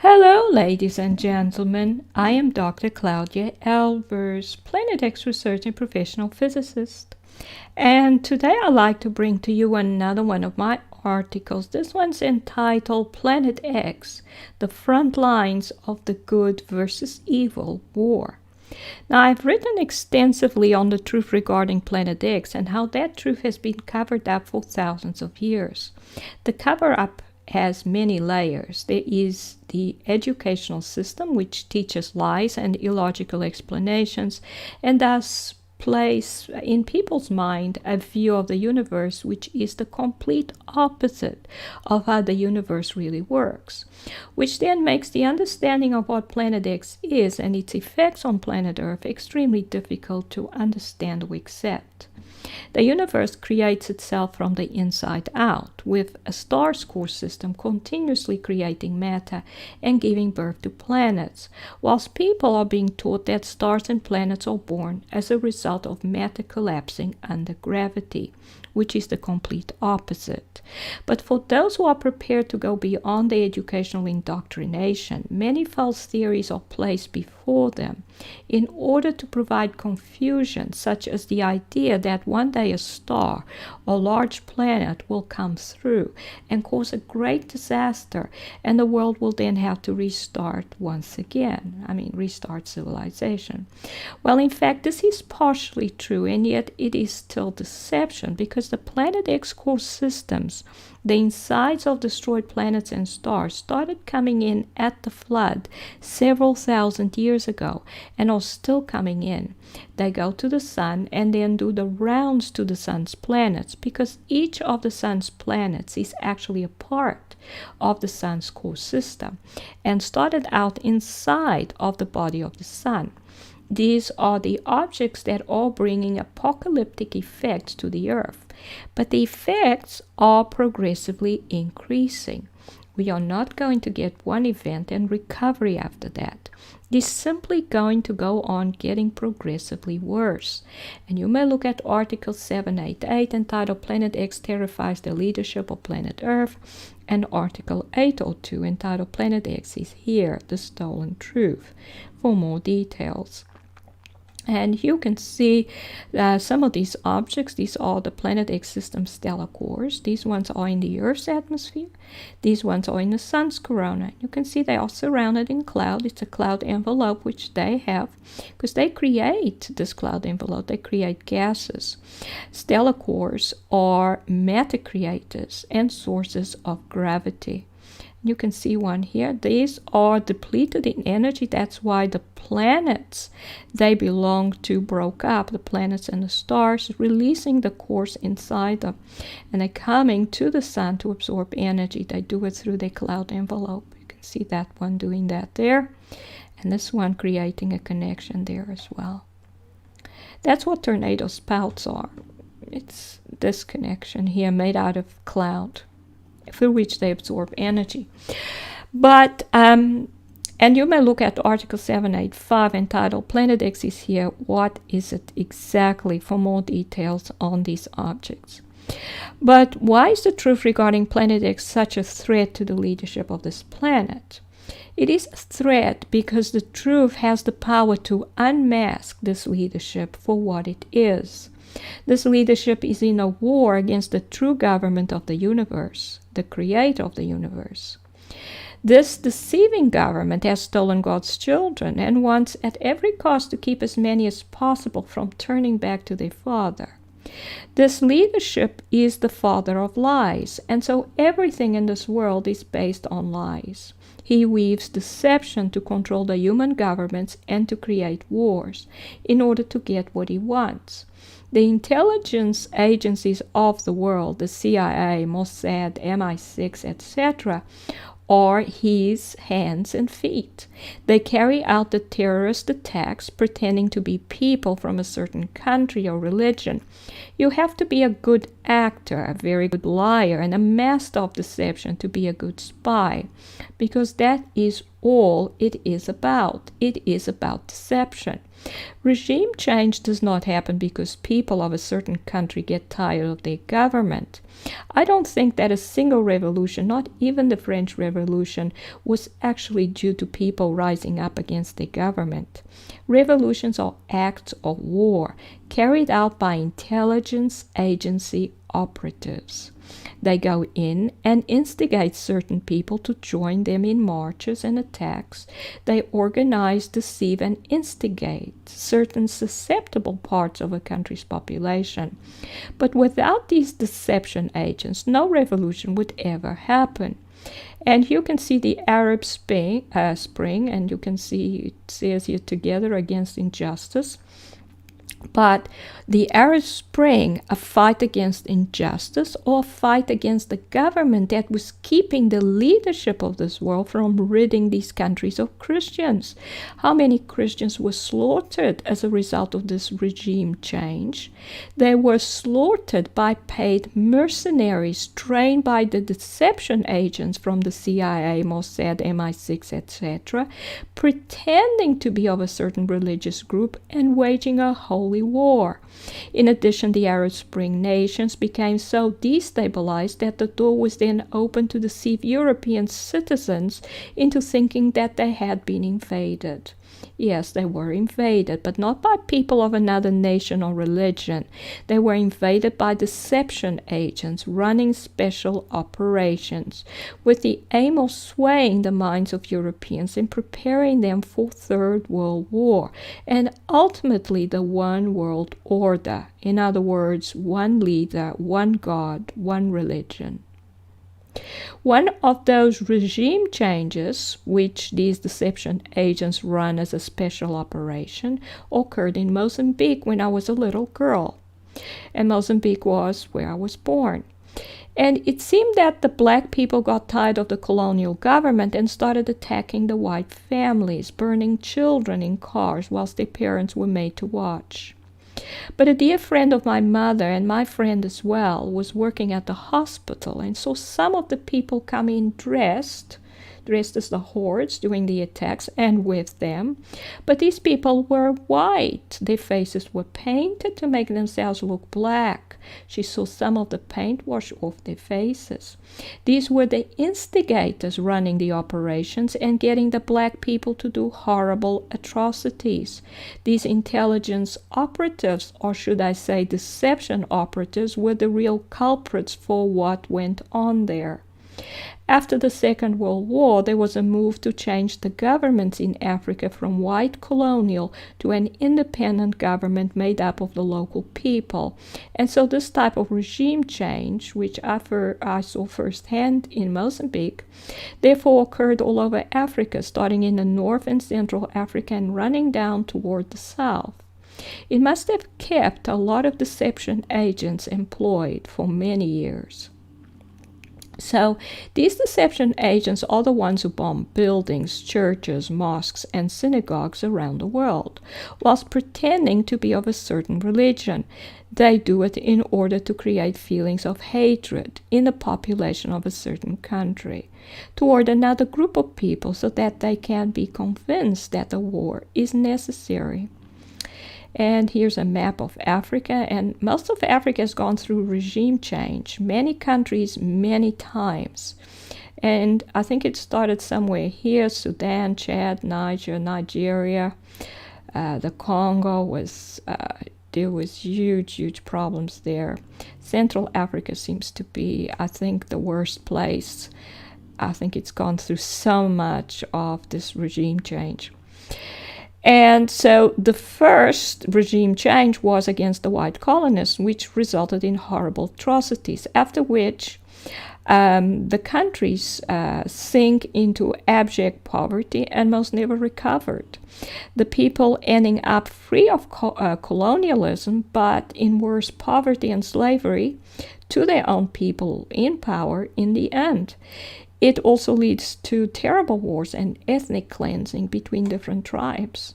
Hello, ladies and gentlemen. I am Dr. Claudia Albers, Planet X research and professional physicist. And today I'd like to bring to you another one of my articles. This one's entitled Planet X, the front lines of the good versus evil war. Now, I've written extensively on the truth regarding Planet X and how that truth has been covered up for thousands of years. The cover up has many layers. There is the educational system, which teaches lies and illogical explanations, and thus place in people's mind a view of the universe which is the complete opposite of how the universe really works, which then makes the understanding of what Planet X is and its effects on planet Earth extremely difficult to understand or accept. The universe creates itself from the inside out, with a star's core system continuously creating matter and giving birth to planets, whilst people are being taught that stars and planets are born as a result of matter collapsing under gravity, which is the complete opposite. But for those who are prepared to go beyond the educational indoctrination, many false theories are placed before them in order to provide confusion, such as the idea that one day a star or large planet will come through and cause a great disaster, and the world will then have to restart once again. Restart civilization. Well, in fact, this is partially true, and yet it is still deception, because the Planet X core systems, the insides of destroyed planets and stars, started coming in at the flood several thousand years ago and are still coming in. They go to the sun and then do the rounds to the sun's planets, because each of the sun's planets is actually a part of the sun's core system and started out inside of the body of the sun. These are the objects that are bringing apocalyptic effects to the earth, but the effects are progressively increasing. We are not going to get one event and recovery after that. It is simply going to go on getting progressively worse. And you may look at Article 788 entitled Planet X Terrifies the Leadership of Planet Earth, and Article 802 entitled Planet X is Here, the Stolen Truth, for more details. And you can see some of these objects. These are the Planet X system stellar cores. These ones are in the Earth's atmosphere. These ones are in the sun's corona. You can see they are surrounded in cloud. It's a cloud envelope which they have, because they create this cloud envelope. They create gases. Stellar cores are matter creators and sources of gravity. You can see one here. These are depleted in energy. That's why the planets they belong to broke up, the planets and the stars, releasing the cores inside them. And they're coming to the sun to absorb energy. They do it through the cloud envelope. You can see that one doing that there. And this one creating a connection there as well. That's what tornado spouts are. It's this connection here made out of cloud, through which they absorb energy. But and you may look at Article 785 entitled Planet X is Here. What is it exactly, for more details on these objects? But why is the truth regarding Planet X such a threat to the leadership of this planet? It is a threat because the truth has the power to unmask this leadership for what it is. This leadership is in a war against the true government of the universe, the creator of the universe. This deceiving government has stolen God's children and wants at every cost to keep as many as possible from turning back to their Father. This leadership is the father of lies, and so everything in this world is based on lies. He weaves deception to control the human governments and to create wars in order to get what he wants. The intelligence agencies of the world, the CIA, Mossad, MI6, etc., are his hands and feet. They carry out the terrorist attacks pretending to be people from a certain country or religion. You have to be a good actor, a very good liar, and a master of deception to be a good spy, because that is all it is about. It is about deception. Regime change does not happen because people of a certain country get tired of their government. I don't think that a single revolution, not even the French Revolution, was actually due to people rising up against their government. Revolutions are acts of war carried out by intelligence agency operatives. They go in and instigate certain people to join them in marches and attacks. They organize, deceive, and instigate certain susceptible parts of a country's population. But without these deception agents, no revolution would ever happen. And you can see the Arab spring, and you can see it says here together against injustice. But the Arab Spring, a fight against injustice or a fight against the government that was keeping the leadership of this world from ridding these countries of Christians. How many Christians were slaughtered as a result of this regime change? They were slaughtered by paid mercenaries trained by the deception agents from the CIA, Mossad, MI6, etc., pretending to be of a certain religious group and waging a holy war. In addition, the Arab Spring nations became so destabilized that the door was then open to deceive European citizens into thinking that they had been invaded. Yes, they were invaded, but not by people of another nation or religion. They were invaded by deception agents running special operations with the aim of swaying the minds of Europeans and preparing them for Third World War and ultimately the One World Order. In other words, one leader, one God, one religion. One of those regime changes, which these deception agents run as a special operation, occurred in Mozambique when I was a little girl. And Mozambique was where I was born. And it seemed that the black people got tired of the colonial government and started attacking the white families, burning children in cars whilst their parents were made to watch. But a dear friend of my mother, and my friend as well, was working at the hospital and saw some of the people come in dressed as the hordes during the attacks and with them. But these people were white. Their faces were painted to make themselves look black. She saw some of the paint wash off their faces. These were the instigators running the operations and getting the black people to do horrible atrocities. These intelligence operatives, or should I say deception operatives, were the real culprits for what went on there. After the Second World War, there was a move to change the governments in Africa from white colonial to an independent government made up of the local people. And so this type of regime change, which I saw firsthand in Mozambique, therefore occurred all over Africa, starting in the North and Central Africa and running down toward the south. It must have kept a lot of deception agents employed for many years. So these deception agents are the ones who bomb buildings, churches, mosques, and synagogues around the world, whilst pretending to be of a certain religion. They do it in order to create feelings of hatred in the population of a certain country toward another group of people so that they can be convinced that the war is necessary. And here's a map of Africa, and most of Africa has gone through regime change, many countries, many times. And I think it started somewhere here, Sudan, Chad, Nigeria, the Congo was, there was huge problems there. Central Africa seems to be, I think, the worst place. I think it's gone through so much of this regime change. And so the first regime change was against the white colonists, which resulted in horrible atrocities, after which the countries sink into abject poverty and most never recovered. The people ending up free of colonialism, but in worse poverty and slavery to their own people in power in the end. It also leads to terrible wars and ethnic cleansing between different tribes.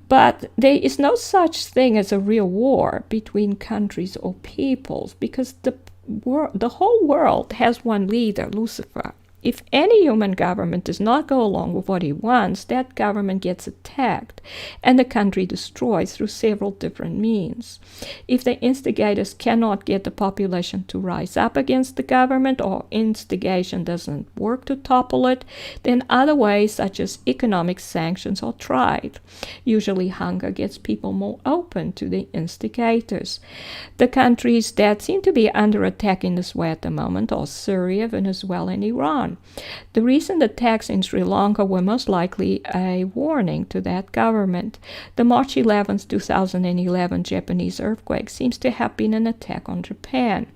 But there is no such thing as a real war between countries or peoples, because the whole world has one leader, Lucifer. If any human government does not go along with what he wants, that government gets attacked and the country destroyed through several different means. If the instigators cannot get the population to rise up against the government, or instigation doesn't work to topple it, then other ways such as economic sanctions are tried. Usually hunger gets people more open to the instigators. The countries that seem to be under attack in this way at the moment are Syria, Venezuela, and Iran. The recent attacks in Sri Lanka were most likely a warning to that government. The March 11, 2011 Japanese earthquake seems to have been an attack on Japan.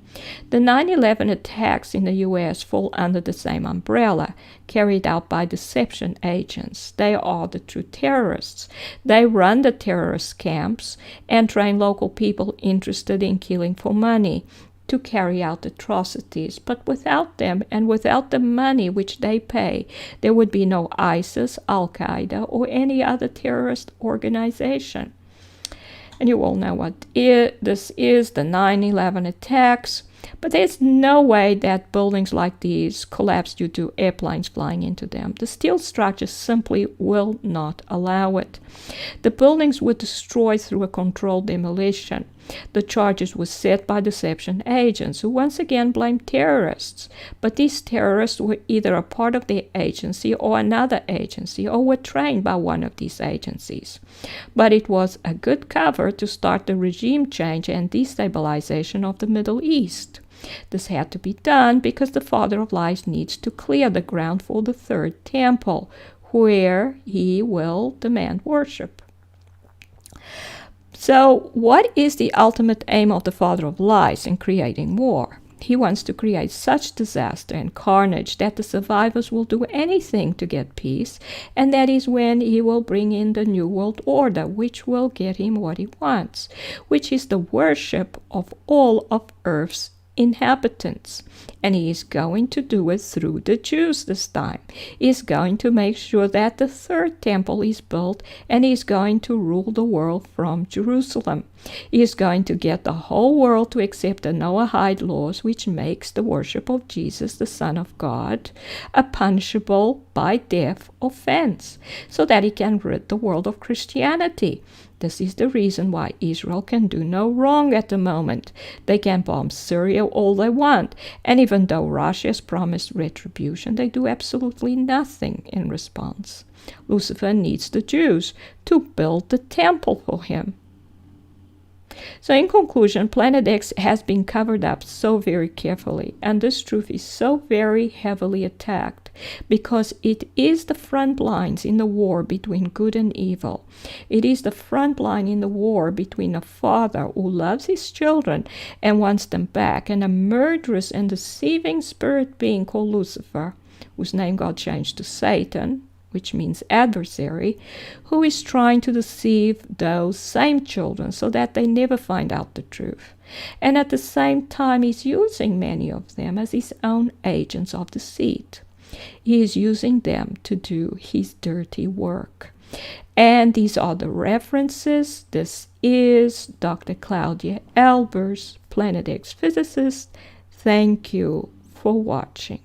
The 9/11 attacks in the U.S. fall under the same umbrella, carried out by deception agents. They are the true terrorists. They run the terrorist camps and train local people interested in killing for money to carry out atrocities. But without them, and without the money which they pay, there would be no ISIS, Al-Qaeda, or any other terrorist organization. And you all know what this is, the 9/11 attacks. But there's no way that buildings like these collapse due to airplanes flying into them. The steel structure simply will not allow it. The buildings were destroyed through a controlled demolition. The charges were set by deception agents, who once again blamed terrorists. But these terrorists were either a part of their agency or another agency, or were trained by one of these agencies. But it was a good cover to start the regime change and destabilization of the Middle East. This had to be done because the father of lies needs to clear the ground for the third temple, where he will demand worship. So, what is the ultimate aim of the father of lies in creating war? He wants to create such disaster and carnage that the survivors will do anything to get peace, and that is when he will bring in the New World Order, which will get him what he wants, which is the worship of all of Earth's inhabitants. And he is going to do it through the Jews this time. He is going to make sure that the third temple is built, and he is going to rule the world from Jerusalem. He is going to get the whole world to accept the Noahide laws, which makes the worship of Jesus, the Son of God, a punishable by death offense, so that he can rid the world of Christianity. This is the reason why Israel can do no wrong at the moment. They can bomb Syria all they want, and even though Russia has promised retribution, they do absolutely nothing in response. Lucifer needs the Jews to build the temple for him. So in conclusion, Planet X has been covered up so very carefully, and this truth is so very heavily attacked because it is the front lines in the war between good and evil. It is the front line in the war between a father who loves his children and wants them back, and a murderous and deceiving spirit being called Lucifer, whose name got changed to Satan, which means adversary, who is trying to deceive those same children so that they never find out the truth. And at the same time, he's using many of them as his own agents of deceit. He is using them to do his dirty work. And these are the references. This is Dr. Claudia Albers, Planet X physicist. Thank you for watching.